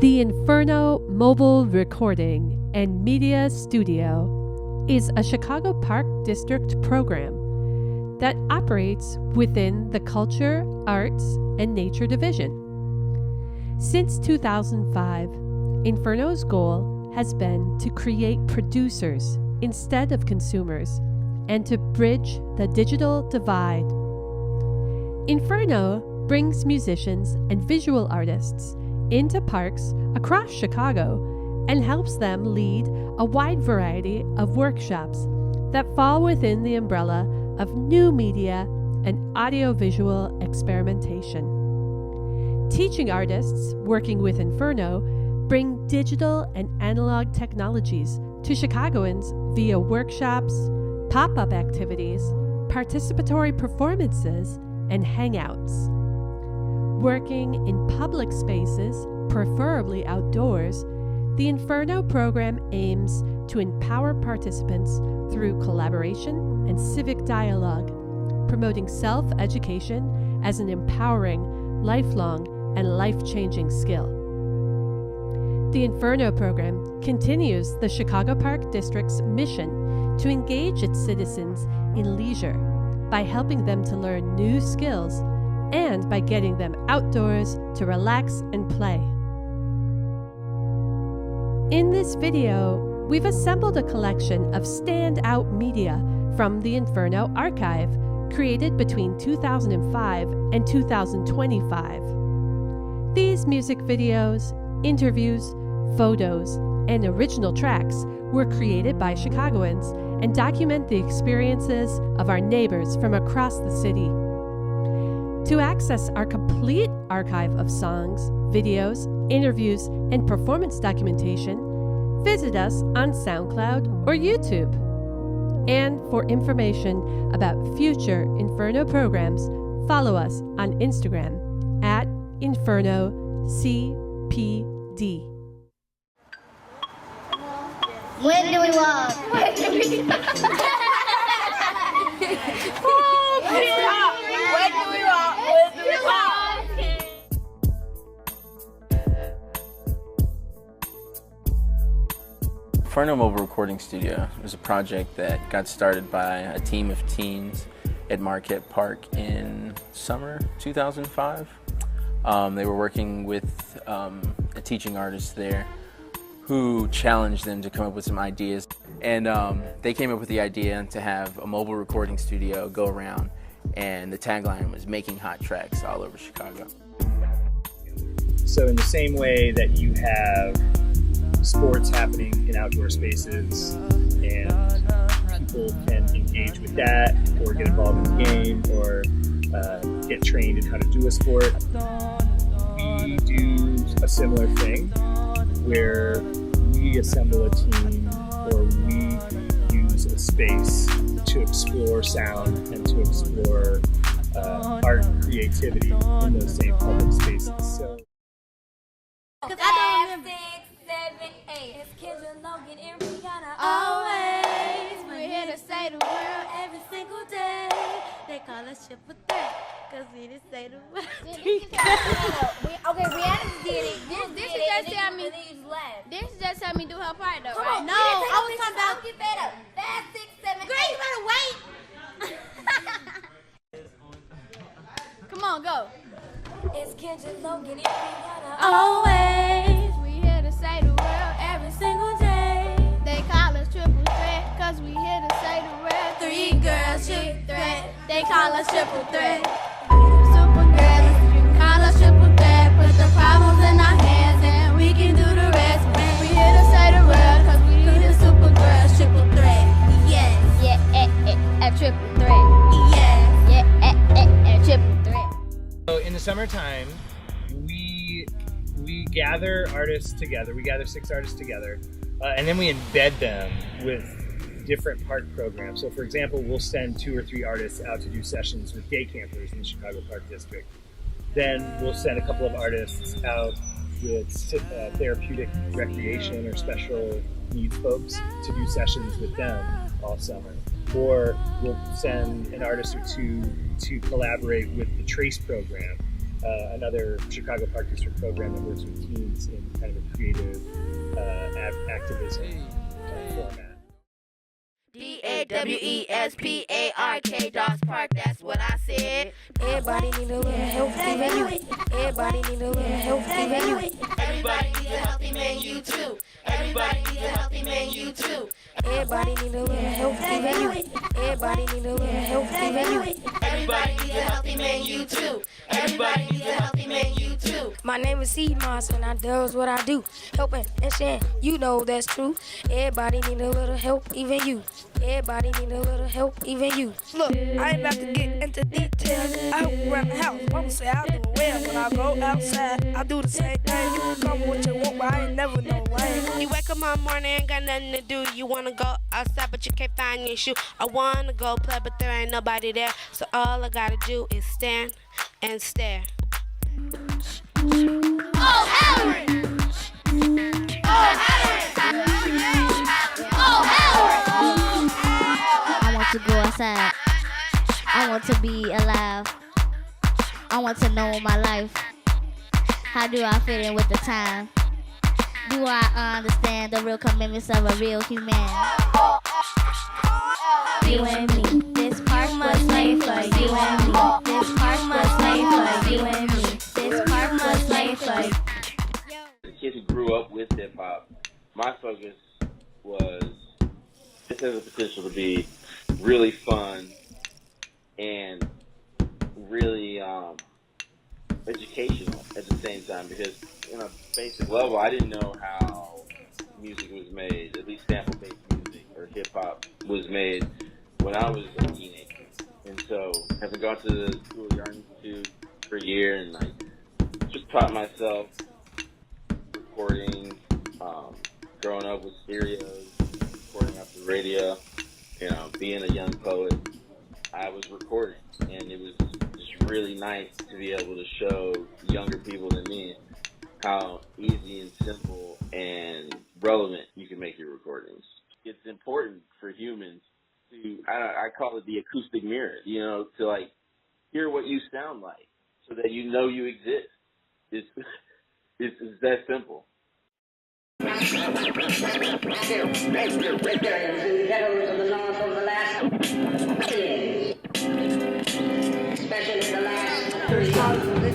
The Inferno Mobile Recording and Media Studio is a Chicago Park District program that operates within the Culture, Arts, and Nature Division. Since 2005, Inferno's goal has been to create producers instead of consumers and to bridge the digital divide. Inferno brings musicians and visual artists into parks across Chicago and helps them lead a wide variety of workshops that fall within the umbrella of new media and audiovisual experimentation. Teaching artists working with Inferno bring digital and analog technologies to Chicagoans via workshops, pop-up activities, participatory performances, and hangouts. Working in public spaces, preferably outdoors, the Inferno program aims to empower participants through collaboration and civic dialogue, promoting self-education as an empowering, lifelong, and life-changing skill. The Inferno program continues the Chicago Park District's mission to engage its citizens in leisure by helping them to learn new skills and by getting them outdoors to relax and play. In this video, we've assembled a collection of standout media from the Inferno archive created between 2005 and 2025. These music videos, interviews, photos, and original tracks were created by Chicagoans and document the experiences of our neighbors from across the city. To access our complete archive of songs, videos, interviews, and performance documentation, visit us on SoundCloud or YouTube. And for information about future Inferno programs, follow us on Instagram at InfernoCPD. When do we walk? When do we walk? Oh, stop! When do we walk? When do we walk? Inferno Mobile Recording Studio was a project that got started by a team of teens at Marquette Park in summer 2005. They were working with a teaching artist there who challenged them to come up with some ideas. And they came up with the idea to have a mobile recording studio go around, and the tagline was making hot tracks all over Chicago. So in the same way that you have sports happening in outdoor spaces and people can engage with that or get involved in the game or get trained in how to do a sport, we do a similar thing where we assemble a team or we use a space to explore sound and to explore art and creativity in those same public spaces. So. 'Cause I don't remember. 6, 7, 8. It's Kendra, Logan, and Rihanna. Always. We're here to say the world every single day. They call us triple threat. 'Cause we just say the word. Okay, Rihanna did it. This is just tell me. This is just tell me do her part though, right? No, I was talking about. Get that up. 5, 6, 7, 8. Girl, you better wait. Come on, go. It's Kendra, Logan, and Rihanna. Always. We here to say the world every single day. They call us triple threat. 'Cause we here to say the word. 3 girls, triple threat. They call us triple threat. Super girls, call us triple threat. Put the problems in our hands and we can do the rest. We here to say the word 'cause we the super girls, triple threat. Yes, yeah, triple threat. Yes, yeah, triple threat. So in the summertime, we gather artists together. We gather 6 artists together, and then we embed them with different park programs. So for example, we'll send 2 or 3 artists out to do sessions with day campers in the Chicago Park District. Then we'll send a couple of artists out with therapeutic recreation or special needs folks to do sessions with them all summer. Or we'll send an artist or 2 to collaborate with the Trace program another Chicago Park District program that works with teens in kind of a creative activism format. DAWESPARK, Dogs Park, that's what I said. Everybody need a little help, even you. Everybody need a little help, even you. Everybody needs a healthy menu too. Everybody needs a healthy menu too. Everybody need a little help, even you. Everybody need a little help, even you. Everybody needs a healthy menu too. Everybody needs a healthy menu too. My name is Seed Moss and I does what I do. Helping and sharing, you know that's true. Everybody need a little help, even you. Everybody need a little help, even you. Look, I ain't about to get into details. I help around the house. Mama say I do it well. When I go outside, I do the same thing. You can come with what you want, but I ain't never no lame. You wake up one morning, ain't got nothing to do. You wanna go outside, but you can't find your shoe. I wanna go play, but there ain't nobody there. So all I gotta do is stand and stare. Oh, Howard! Oh, Howard! Oh, Howard! I want to go outside. I want to be alive. I want to know my life. How do I fit in with the time? Do I understand the real commitments of a real human? You and me. This park was made for you and me. This park was made for you and me. This park was made for you. The kid who grew up with hip hop, my focus was this has the potential to be really fun and really educational at the same time, because in a basic level I didn't know how music was made, at least sample-based music or hip-hop was made when I was a teenager. And so having gone to the School of Art Institute for a year and I just taught myself recording, growing up with stereos, recording off the radio, being a young poet, I was recording, and it was just really nice to be able to show younger people than me how easy and simple and relevant you can make your recordings. It's important for humans to, I call it the acoustic mirror, to like hear what you sound like so that you know you exist. It's that simple.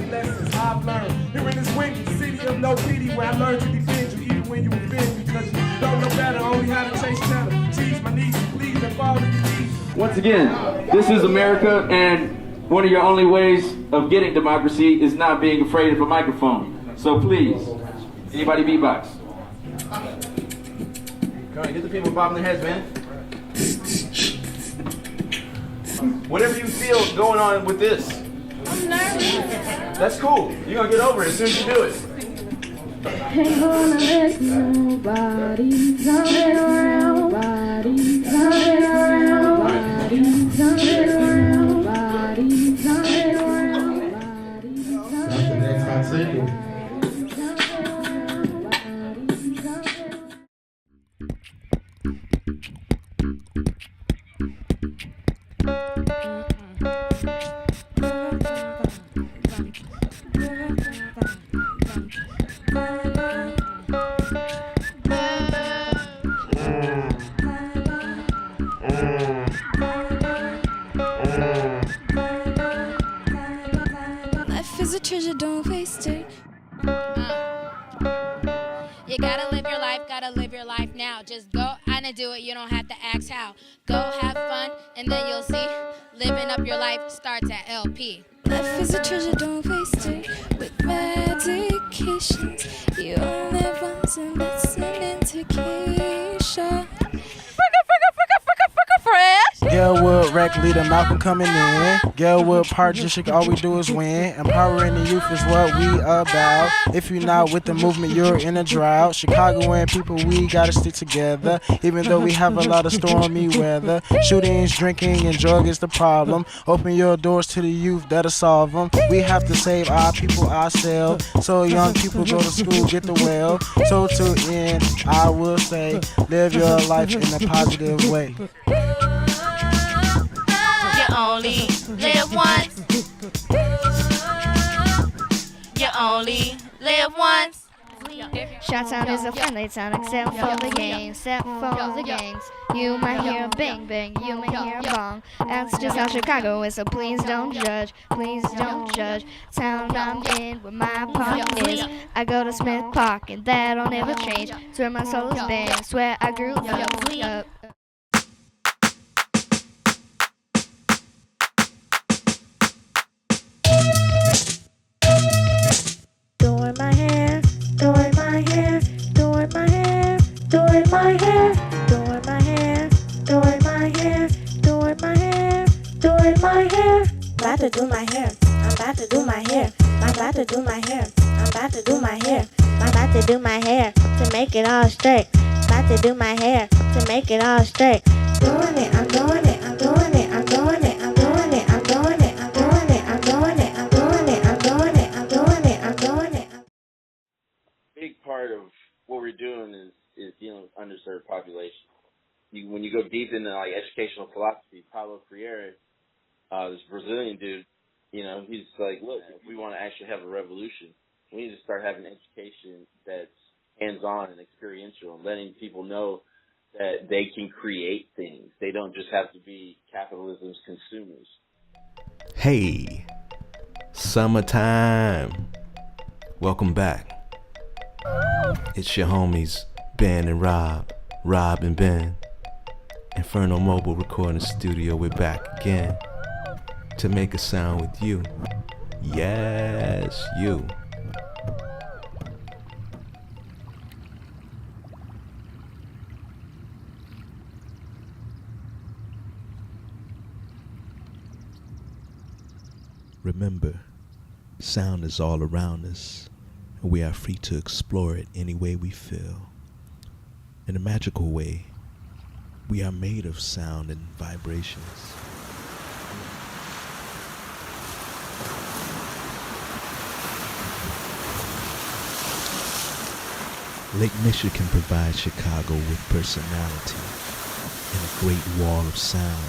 Lessons I've learned here in this windy city of no pity, where I learned to defend you even when you offend me, because you don't know better, only how to chase cheddar. Cheese my knees, please, and fall to your knees. Once again, this is America, and one of your only ways of getting democracy is not being afraid of a microphone. So please, anybody beatbox? Come on, get the people bobbing their heads, man. Whatever you feel going on with this. I'm nervous. That's cool. You're gonna get over it as soon as you do it. Ain't gonna let nobody turn it around. Body turn it around. Body turn it around. Body turn it around. That's the next hot single. Life is a treasure, don't waste it. You gotta live your life now. Just go on and do it, you don't have to ask how. Go have fun, and then you'll see. Living up your life starts at LP. Life is a treasure, don't waste it. With medications, you only want to listen into Keisha. Galewood rec leader Malcolm coming in. Galewood Park District, all we do is win. Empowering the youth is what we about. If you're not with the movement, you're in a drought. Chicagoan people, we gotta stick together. Even though we have a lot of stormy weather. Shootings, drinking, and drug is the problem. Open your doors to the youth, that'll solve them. We have to save our people ourselves. So young people go to school, get the well. So to end, I will say, live your life in a positive way. You only live once. only live once. Chi-Town is a friendly town except for the gangs, except for the gangs. You might hear a bang bang, you might hear a bong. That's just how Chicago is, so please don't judge, please don't judge. Town I'm in where my park is. I go to Smith Park and that'll never change. Swear my soul is bang, swear I grew up. Doing my hair, doing my hair, doing my hair, doing my hair, doing my hair, doing my hair, doing my hair, doing my hair. About to do my hair. I'm about to do my hair. I'm about to do my hair. I'm about to do my hair. I'm about to do my hair to make it all straight. About to do my hair to make it all straight. Doing it, I'm doing it, I'm doing it, I'm doing it, I'm doing it, I'm doing it, I'm doing it, I'm doing it, I'm doing it, I'm doing it, I'm doing it, I'm doing it. Big part of what we're doing is dealing with underserved populations. When you go deep into like educational philosophy, Paulo Freire, this Brazilian dude, he's like, look, if we want to actually have a revolution, we need to start having education that's hands-on and experiential and letting people know that they can create things. They don't just have to be capitalism's consumers. Hey, summertime. Welcome back. It's your homies, Ben and Rob and Ben. Inferno Mobile Recording Studio, we're back again to make a sound with you. Yes, you. Remember, sound is all around us, and we are free to explore it any way we feel. In a magical way, we are made of sound and vibrations. Lake Michigan provides Chicago with personality and a great wall of sound.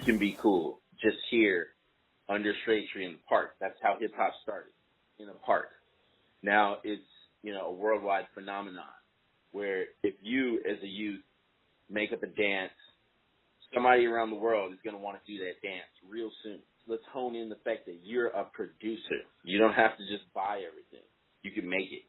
Can be cool just here under Straight Tree in the park. That's how hip hop started, in a park. Now it's a worldwide phenomenon where if you as a youth make up a dance, somebody around the world is going to want to do that dance real soon. Let's hone in the fact that you're a producer. You don't have to just buy everything. You can make it.